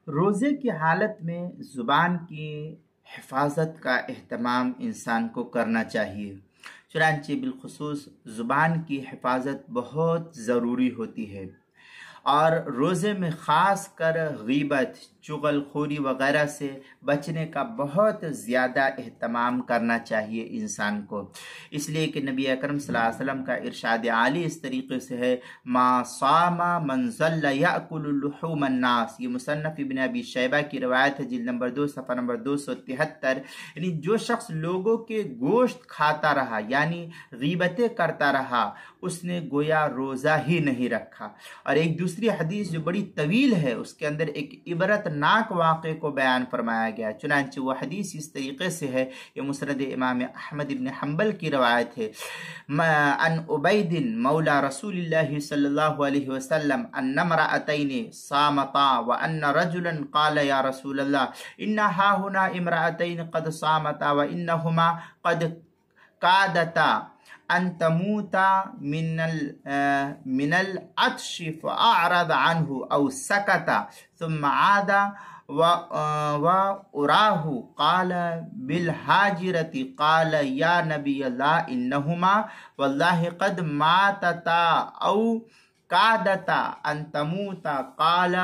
روزے کی حالت میں زبان کی حفاظت کا اہتمام انسان کو کرنا چاہیے۔ چنانچہ بالخصوص زبان کی حفاظت بہت ضروری ہوتی ہے، اور روزے میں خاص کر غیبت، چغل خوری وغیرہ سے بچنے کا بہت زیادہ اہتمام کرنا چاہیے انسان کو، اس لیے کہ نبی اکرم صلی اللہ علیہ وسلم کا ارشاد عالی اس طریقے سے ہے، ما صام من ظل یأکل لحوم الناس۔ یہ مصنف ابن ابی شیبہ کی روایت ہے، جلد نمبر 2 صفحہ نمبر 273۔ یعنی جو شخص لوگوں کے گوشت کھاتا رہا، یعنی غیبتیں کرتا رہا، اس نے گویا روزہ ہی نہیں رکھا۔ اور ایک دوسری حدیث جو بڑی طویل ہے، اس کے اندر ایک عبرت ناک واقعے کو بیان فرمایا گیا، چنانچہ وہ حدیث اس طریقے سے ہے، یہ مسند امام احمد ابن حنبل کی روایت ہے، ان عبید مولا رسول اللہ صلی اللہ علیہ وسلم ان امرأتین صامتا وان رجلا قال یا رسول اللہ ان ہاہنا امرأتین قد صامتا وانہما قد قادتا ان تموتا من العطش فاعرض عنه او سکتا ثم عاد وأراه قال بالحاجرة قال يا نبي الله إنهما والله قد ماتتا أو كادتا أن تموتا قال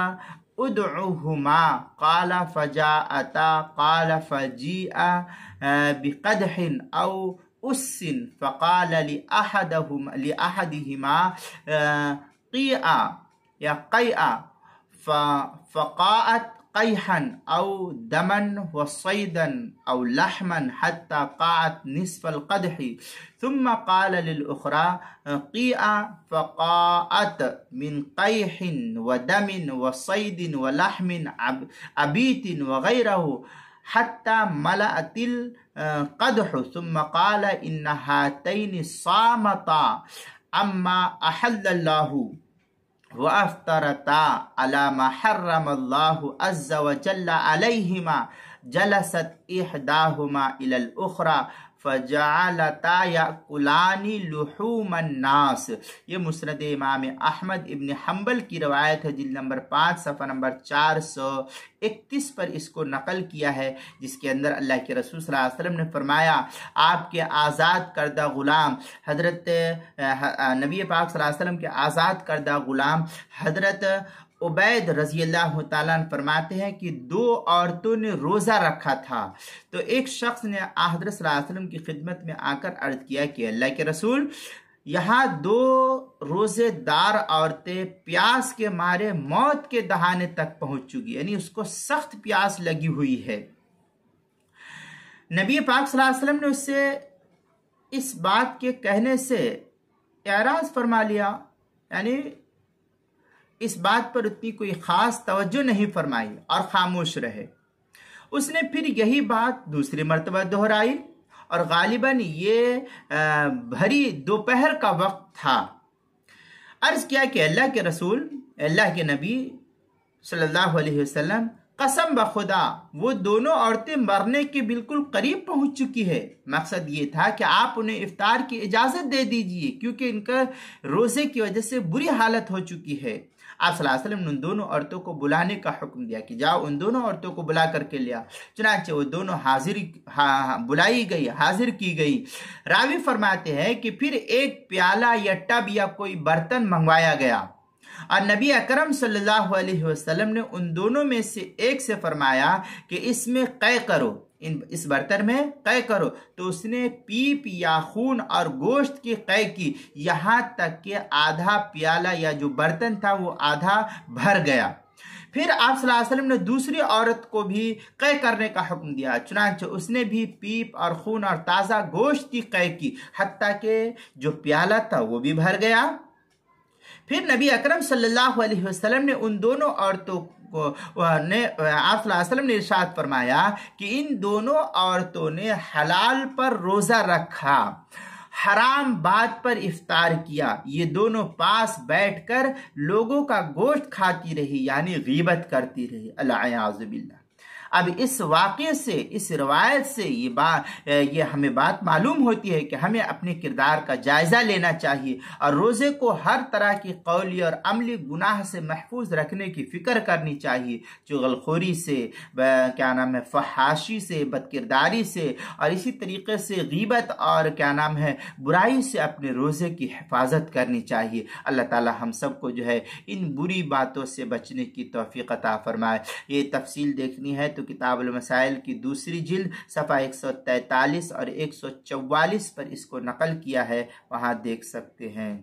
ادعوهما قال فجاءتا قال فجيء بقدح أو أس فقال لأحدهما قيئا يا قيئا فقاءت قيحا أو دما وصيدا أو لحما حتى قاعت نصف القدح ثم قال للأخرى قيئا فقاءت من قيح ودم وصيد ولحم أبيت وغيره حتى ملأت القدح ثم قال إن هاتين صامتا أما أحل الله وَأَفْطَرَتَا عَلَى مَا حَرَّمَ اللَّهُ عَزَّ وَجَلَّ عَلَيْهِمَا جَلَسَتْ إِحْدَاهُمَا إِلَى الْأُخْرَى فَجَعَلَتَا يَأْكُلَانِ لُحُومَ النَّاسِ۔ یہ مسند امام احمد ابن حنبل کی روایت ہے، جلد نمبر 5 صفحہ نمبر 431 پر اس کو نقل کیا ہے، جس کے اندر اللہ کے رسول صلی اللہ علیہ وسلم نے فرمایا، آپ کے آزاد کردہ غلام حضرت نبی پاک صلی اللہ علیہ وسلم کے آزاد کردہ غلام حضرت عبید رضی اللہ تعالیٰ عنہ فرماتے ہیں کہ 2 عورتوں نے روزہ رکھا تھا، تو ایک شخص نے حضرت صلی اللہ علیہ وسلم کی خدمت میں آ کر عرض کیا کہ اللہ کے رسول، یہاں 2 روزے دار عورتیں پیاس کے مارے موت کے دہانے تک پہنچ چکی، یعنی اس کو سخت پیاس لگی ہوئی ہے۔ نبی پاک صلی اللہ علیہ وسلم نے اس سے اس بات کے کہنے سے اعراض فرما لیا، یعنی اس بات پر اتنی کوئی خاص توجہ نہیں فرمائی اور خاموش رہے۔ اس نے پھر یہی بات دوسری مرتبہ دہرائی، اور غالباً یہ بھری دوپہر کا وقت تھا۔ عرض کیا کہ اللہ کے رسول، اللہ کے نبی صلی اللہ علیہ وسلم، قسم بخدا وہ دونوں عورتیں مرنے کے بالکل قریب پہنچ چکی ہے۔ مقصد یہ تھا کہ آپ انہیں افطار کی اجازت دے دیجئے، کیونکہ ان کا روزے کی وجہ سے بری حالت ہو چکی ہے۔ آپ صلی اللہ علیہ وسلم نے ان دونوں عورتوں کو بلانے کا حکم دیا کہ جاؤ ان دونوں عورتوں کو بلا کر کے لیا، چنانچہ وہ دونوں بلائی گئی، حاضر کی گئی۔ راوی فرماتے ہیں کہ پھر ایک پیالہ یا ٹب یا کوئی برتن منگوایا گیا، اور نبی اکرم صلی اللہ علیہ وسلم نے ان دونوں میں سے ایک سے فرمایا کہ اس میں قے کرو، اس برتن میں قے کرو، تو اس نے پیپ یا خون اور گوشت کی قے کی، یہاں تک کہ آدھا پیالہ یا جو برتن تھا وہ آدھا بھر گیا۔ پھر آپ صلی اللہ علیہ وسلم نے دوسری عورت کو بھی قے کرنے کا حکم دیا، چنانچہ اس نے بھی پیپ اور خون اور تازہ گوشت کی قے کی، حتیٰ کہ جو پیالہ تھا وہ بھی بھر گیا۔ پھر نبی اکرم صلی اللہ علیہ وسلم نے ان دونوں عورتوں کو آپ صلی اللہ علیہ وسلم نے ارشاد فرمایا کہ ان دونوں عورتوں نے حلال پر روزہ رکھا، حرام بات پر افطار کیا، یہ دونوں پاس بیٹھ کر لوگوں کا گوشت کھاتی رہی، یعنی غیبت کرتی رہی، العیاذ باللہ۔ اب اس واقعے سے، اس روایت سے یہ ہمیں بات معلوم ہوتی ہے کہ ہمیں اپنے کردار کا جائزہ لینا چاہیے اور روزے کو ہر طرح کی قولی اور عملی گناہ سے محفوظ رکھنے کی فکر کرنی چاہیے، چغلخوری سے، فحاشی سے، بدکرداری سے، اور اسی طریقے سے غیبت اور برائی سے اپنے روزے کی حفاظت کرنی چاہیے۔ اللہ تعالی ہم سب کو جو ہے ان بری باتوں سے بچنے کی توفیق عطا فرمائے۔ یہ تفصیل دیکھنی ہے تو کتاب المسائل کی دوسری جلد صفحہ 143 اور 144 پر اس کو نقل کیا ہے، وہاں دیکھ سکتے ہیں۔